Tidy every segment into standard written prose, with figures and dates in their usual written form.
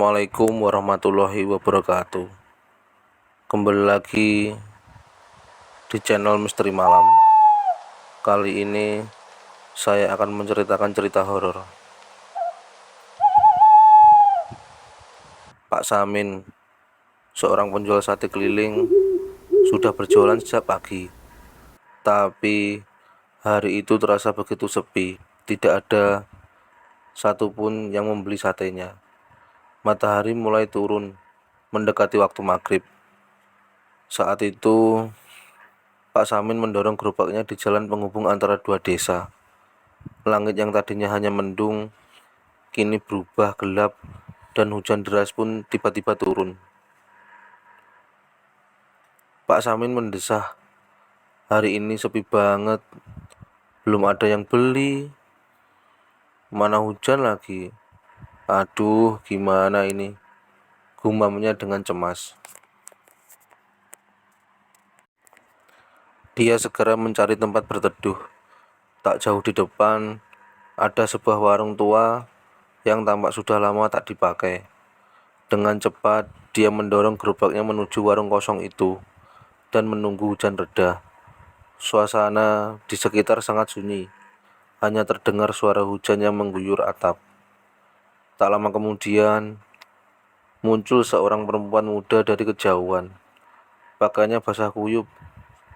Assalamualaikum warahmatullahi wabarakatuh. Kembali lagi di channel Misteri Malam. Kali ini saya akan menceritakan cerita horor. Pak Samin, seorang penjual sate keliling, sudah berjualan sejak pagi. Tapi hari itu terasa begitu sepi. Tidak ada satupun yang membeli satenya. Matahari mulai turun, mendekati waktu maghrib. Saat itu Pak Samin mendorong gerobaknya di jalan penghubung antara dua desa. Langit yang tadinya hanya mendung, kini berubah gelap dan hujan deras pun tiba-tiba turun. Pak Samin mendesah, hari ini sepi banget, belum ada yang beli, mana hujan lagi. Aduh, gimana ini? Gumamnya dengan cemas. Dia segera mencari tempat berteduh. Tak jauh di depan, ada sebuah warung tua yang tampak sudah lama tak dipakai. Dengan cepat, dia mendorong gerobaknya menuju warung kosong itu dan menunggu hujan reda. Suasana di sekitar sangat sunyi, hanya terdengar suara hujan yang mengguyur atap. Tak lama kemudian, muncul seorang perempuan muda dari kejauhan. Pakaiannya basah kuyup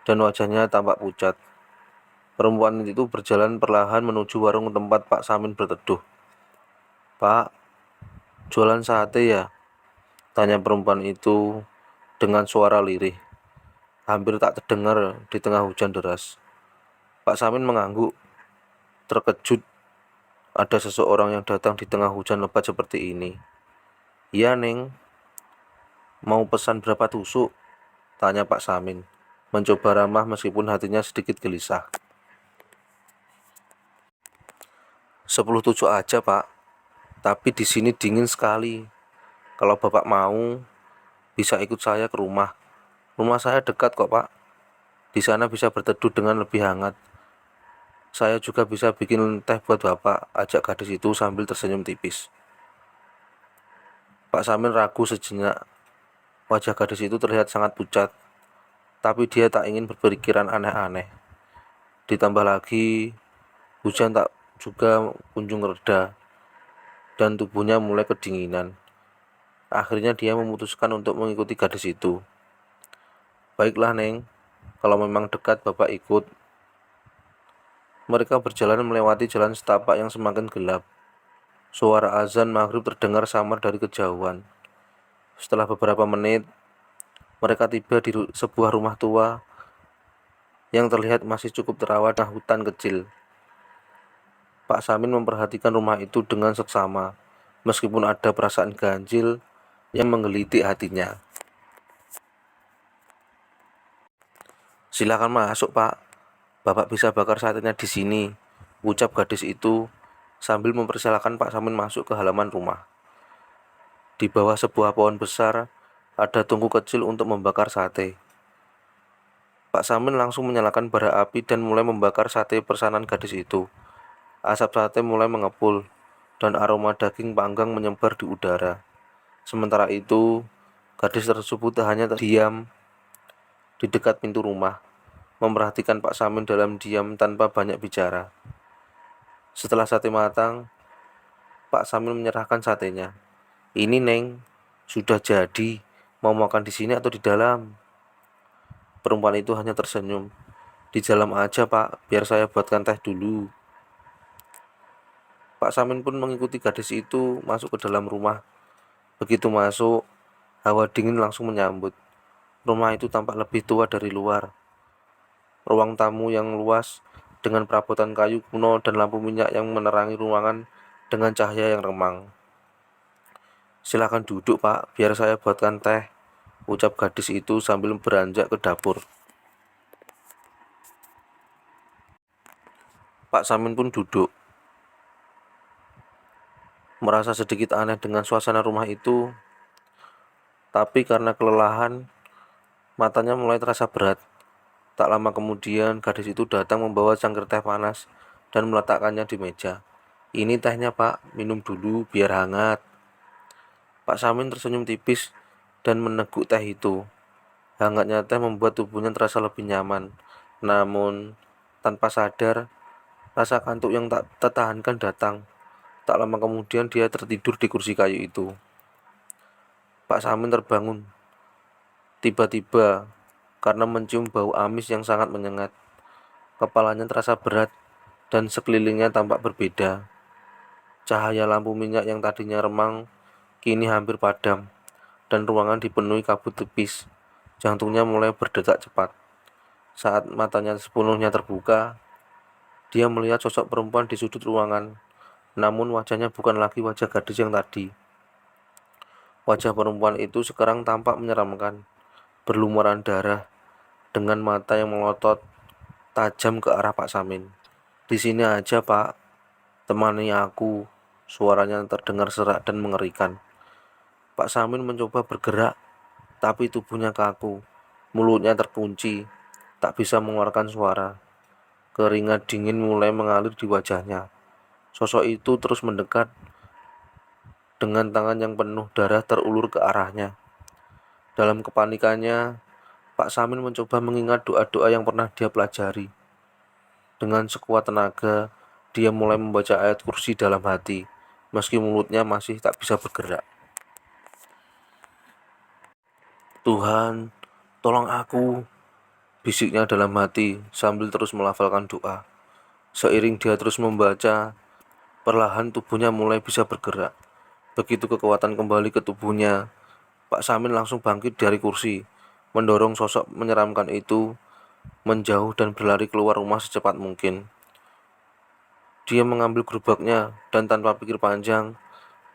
dan wajahnya tampak pucat. Perempuan itu berjalan perlahan menuju warung tempat Pak Samin berteduh. "Pak, jualan sate ya?" tanya perempuan itu dengan suara lirih, hampir tak terdengar di tengah hujan deras. Pak Samin mengangguk, terkejut ada seseorang yang datang di tengah hujan lebat seperti ini. "Iya, Neng. Mau pesan berapa tusuk?" tanya Pak Samin, mencoba ramah meskipun hatinya sedikit gelisah. 10 tusuk aja, Pak. Tapi di sini dingin sekali. Kalau Bapak mau, bisa ikut saya ke rumah. Rumah saya dekat kok, Pak. Di sana bisa berteduh dengan lebih hangat. Saya juga bisa bikin teh buat Bapak, ajak gadis itu sambil tersenyum tipis. Pak Samin ragu sejenak. Wajah gadis itu terlihat sangat pucat, tapi dia tak ingin berpikiran aneh-aneh. Ditambah lagi, hujan tak juga kunjung reda, dan tubuhnya mulai kedinginan. Akhirnya dia memutuskan untuk mengikuti gadis itu. "Baiklah, Neng, kalau memang dekat Bapak ikut." Mereka berjalan melewati jalan setapak yang semakin gelap. Suara azan maghrib terdengar samar dari kejauhan. Setelah beberapa menit, mereka tiba di sebuah rumah tua yang terlihat masih cukup terawat di hutan kecil. Pak Samin memperhatikan rumah itu dengan seksama, meskipun ada perasaan ganjil yang menggelitik hatinya. "Silakan masuk, Pak. Bapak bisa bakar satenya di sini," ucap gadis itu sambil mempersilahkan Pak Samin masuk ke halaman rumah. Di bawah sebuah pohon besar, ada tungku kecil untuk membakar sate. Pak Samin langsung menyalakan bara api dan mulai membakar sate pesanan gadis itu. Asap sate mulai mengepul, dan aroma daging panggang menyebar di udara. Sementara itu, gadis tersebut hanya terdiam di dekat pintu rumah, memperhatikan Pak Samin dalam diam tanpa banyak bicara. Setelah sate matang, Pak Samin menyerahkan satenya. "Ini, Neng, sudah jadi. Mau makan di sini atau di dalam?" Perempuan itu hanya tersenyum. "Di dalam aja, Pak, biar saya buatkan teh dulu." Pak Samin pun mengikuti gadis itu masuk ke dalam rumah. Begitu masuk, hawa dingin langsung menyambut. Rumah itu tampak lebih tua dari luar. Ruang tamu yang luas dengan perabotan kayu kuno dan lampu minyak yang menerangi ruangan dengan cahaya yang remang. "Silakan duduk, Pak, biar saya buatkan teh," ucap gadis itu sambil beranjak ke dapur. Pak Samin pun duduk, merasa sedikit aneh dengan suasana rumah itu, tapi karena kelelahan, matanya mulai terasa berat. Tak lama kemudian, gadis itu datang membawa cangkir teh panas dan meletakkannya di meja. "Ini tehnya, Pak, minum dulu biar hangat." Pak Samin tersenyum tipis dan meneguk teh itu. Hangatnya teh membuat tubuhnya terasa lebih nyaman. Namun, tanpa sadar, rasa kantuk yang tak tertahankan datang. Tak lama kemudian dia tertidur di kursi kayu itu. Pak Samin terbangun tiba-tiba karena mencium bau amis yang sangat menyengat. Kepalanya terasa berat dan sekelilingnya tampak berbeda. Cahaya lampu minyak yang tadinya remang kini hampir padam dan ruangan dipenuhi kabut tipis. Jantungnya mulai berdetak cepat. Saat matanya sepenuhnya terbuka, dia melihat sosok perempuan di sudut ruangan. Namun wajahnya bukan lagi wajah gadis yang tadi. Wajah perempuan itu sekarang tampak menyeramkan, berlumuran darah, dengan mata yang melotot tajam ke arah Pak Samin. Di sini aja, Pak. Temani aku. Suaranya terdengar serak dan mengerikan. Pak Samin mencoba bergerak, tapi tubuhnya kaku. Mulutnya terkunci, tak bisa mengeluarkan suara. Keringat dingin mulai mengalir di wajahnya. Sosok itu terus mendekat dengan tangan yang penuh darah terulur ke arahnya. Dalam kepanikannya, Pak Samin mencoba mengingat doa-doa yang pernah dia pelajari. Dengan sekuat tenaga, dia mulai membaca ayat kursi dalam hati, meski mulutnya masih tak bisa bergerak. Tuhan, tolong aku, bisiknya dalam hati sambil terus melafalkan doa. Seiring dia terus membaca, perlahan tubuhnya mulai bisa bergerak. Begitu kekuatan kembali ke tubuhnya, Pak Samin langsung bangkit dari kursi, mendorong sosok menyeramkan itu menjauh dan berlari keluar rumah secepat mungkin. Dia mengambil gerobaknya dan tanpa pikir panjang,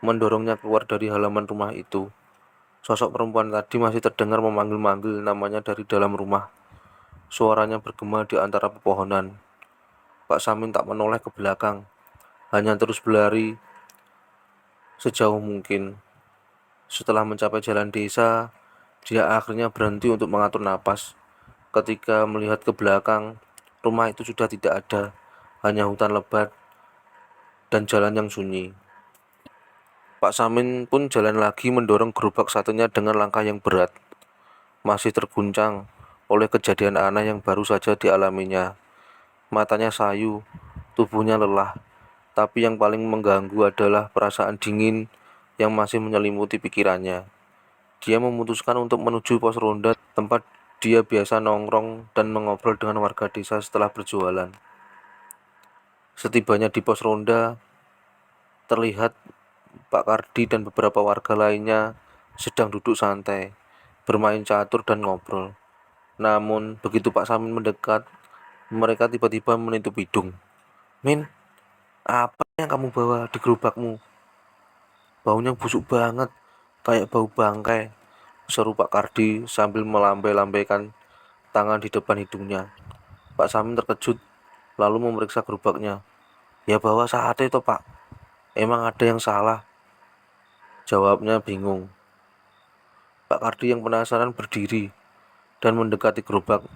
mendorongnya keluar dari halaman rumah itu. Sosok perempuan tadi masih terdengar memanggil-manggil namanya dari dalam rumah. Suaranya bergema di antara pepohonan. Pak Samin tak menoleh ke belakang, hanya terus berlari sejauh mungkin. Setelah mencapai jalan desa, dia akhirnya berhenti untuk mengatur napas. Ketika melihat ke belakang, rumah itu sudah tidak ada, hanya hutan lebat dan jalan yang sunyi. Pak Samin pun jalan lagi mendorong gerobak satunya dengan langkah yang berat, masih terguncang oleh kejadian aneh yang baru saja dialaminya. Matanya sayu, tubuhnya lelah, tapi yang paling mengganggu adalah perasaan dingin yang masih menyelimuti pikirannya. Dia memutuskan untuk menuju pos ronda tempat dia biasa nongkrong dan mengobrol dengan warga desa setelah berjualan. Setibanya di pos ronda, terlihat Pak Kardi dan beberapa warga lainnya sedang duduk santai, bermain catur dan ngobrol. Namun, begitu Pak Samin mendekat, mereka tiba-tiba menutup hidung. Min, apa yang kamu bawa di gerobakmu? Baunya busuk banget, kayak bau bangkai, seru Pak Kardi sambil melambai-lambaikan tangan di depan hidungnya. Pak Samin terkejut, lalu memeriksa gerobaknya. Ya bawa sate toh Pak, emang ada yang salah? Jawabnya bingung. Pak Kardi yang penasaran berdiri dan mendekati gerobak.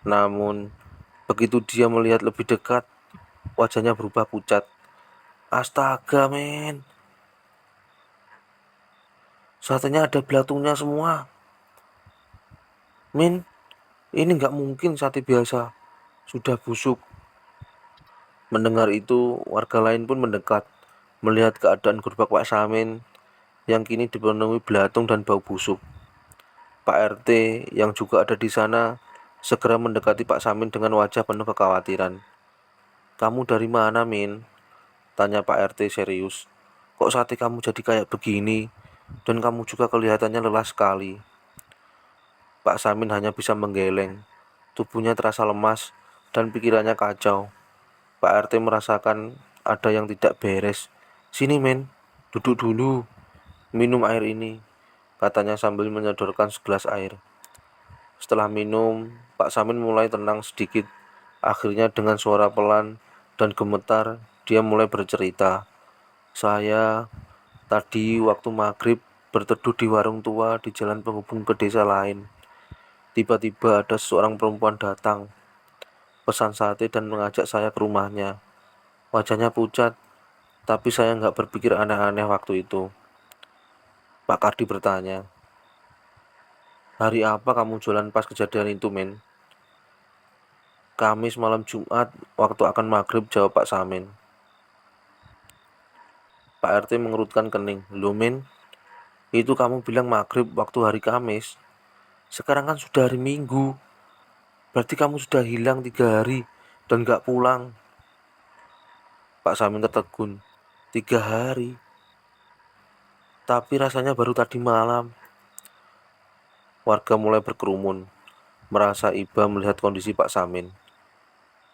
Namun, begitu dia melihat lebih dekat, wajahnya berubah pucat. Astaga men, satenya ada belatungnya semua. Min, ini nggak mungkin sate biasa, sudah busuk. Mendengar itu, warga lain pun mendekat, melihat keadaan gerobak Pak Samin yang kini dipenuhi belatung dan bau busuk. Pak RT yang juga ada di sana segera mendekati Pak Samin dengan wajah penuh kekhawatiran. Kamu dari mana, Min? Tanya Pak RT serius. Kok sate kamu jadi kayak begini? Dan kamu juga kelihatannya lelah sekali. Pak Samin hanya bisa menggeleng. Tubuhnya terasa lemas dan pikirannya kacau. Pak RT merasakan ada yang tidak beres. Sini, men. Duduk dulu. Minum air ini, katanya sambil menyodorkan segelas air. Setelah minum, Pak Samin mulai tenang sedikit. Akhirnya dengan suara pelan dan gemetar, dia mulai bercerita. Saya tadi waktu maghrib berteduh di warung tua di jalan penghubung ke desa lain. Tiba-tiba ada seorang perempuan datang, pesan sate dan mengajak saya ke rumahnya. Wajahnya pucat, tapi saya nggak berpikir aneh-aneh waktu itu. Pak Kardi bertanya, "Hari apa kamu jualan pas kejadian itu, men?" "Kamis malam Jumat, waktu akan maghrib," jawab Pak Samin. Pak RT mengerutkan kening. "Loh, men, itu kamu bilang maghrib waktu hari Kamis. Sekarang kan sudah hari Minggu. Berarti kamu sudah hilang 3 hari dan gak pulang." Pak Samin tertegun. 3 hari? Tapi rasanya baru tadi malam. Warga mulai berkerumun, merasa iba melihat kondisi Pak Samin.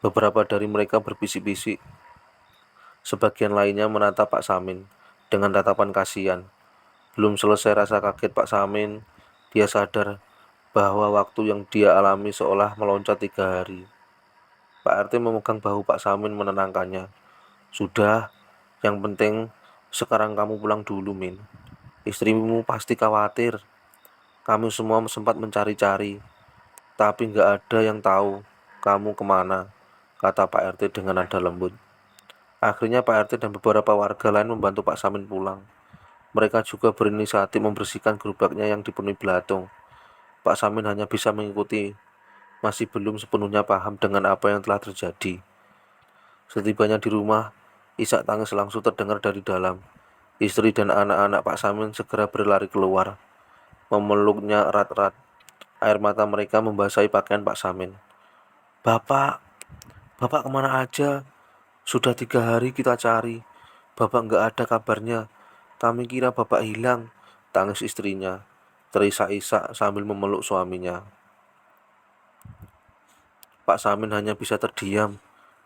Beberapa dari mereka berbisik-bisik. Sebagian lainnya menatap Pak Samin dengan tatapan kasihan. Belum selesai rasa kaget Pak Samin, dia sadar bahwa waktu yang dia alami seolah meloncat 3 hari. Pak RT memegang bahu Pak Samin menenangkannya. "Sudah, yang penting sekarang kamu pulang dulu, Min. Istrimu pasti khawatir. Kami semua sempat mencari-cari, tapi nggak ada yang tahu kamu kemana," kata Pak RT dengan nada lembut. Akhirnya Pak RT dan beberapa warga lain membantu Pak Samin pulang. Mereka juga berinisiatif membersihkan gerobaknya yang dipenuhi belatung. Pak Samin hanya bisa mengikuti, masih belum sepenuhnya paham dengan apa yang telah terjadi. Setibanya di rumah, isak tangis langsung terdengar dari dalam. Istri dan anak-anak Pak Samin segera berlari keluar, memeluknya erat-erat. Air mata mereka membasahi pakaian Pak Samin. "Bapak, Bapak kemana aja? Sudah 3 hari kita cari. Bapak nggak ada kabarnya. Kami kira Bapak hilang," tangis istrinya, terisak-isak sambil memeluk suaminya. Pak Samin hanya bisa terdiam,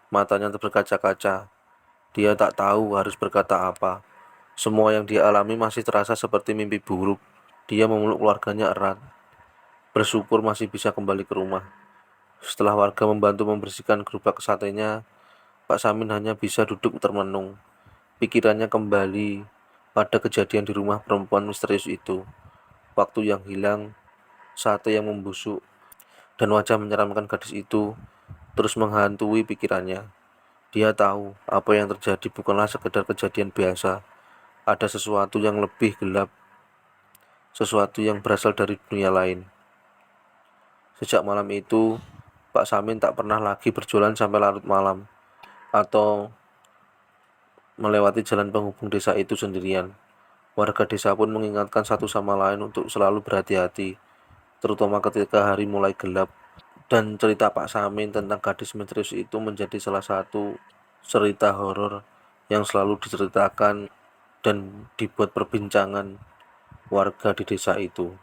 matanya berkaca-kaca. Dia tak tahu harus berkata apa. Semua yang dia alami masih terasa seperti mimpi buruk. Dia memeluk keluarganya erat, bersyukur masih bisa kembali ke rumah. Setelah warga membantu membersihkan gerobak satenya, Pak Samin hanya bisa duduk termenung. Pikirannya kembali pada kejadian di rumah perempuan misterius itu. Waktu yang hilang, sate yang membusuk, dan wajah menyeramkan gadis itu terus menghantui pikirannya. Dia tahu apa yang terjadi bukanlah sekedar kejadian biasa. Ada sesuatu yang lebih gelap, sesuatu yang berasal dari dunia lain. Sejak malam itu, Pak Samin tak pernah lagi berjualan sampai larut malam atau melewati jalan penghubung desa itu sendirian. Warga desa pun mengingatkan satu sama lain untuk selalu berhati-hati, terutama ketika hari mulai gelap. Dan cerita Pak Samin tentang gadis misterius itu menjadi salah satu cerita horor yang selalu diceritakan dan dibuat perbincangan warga di desa itu.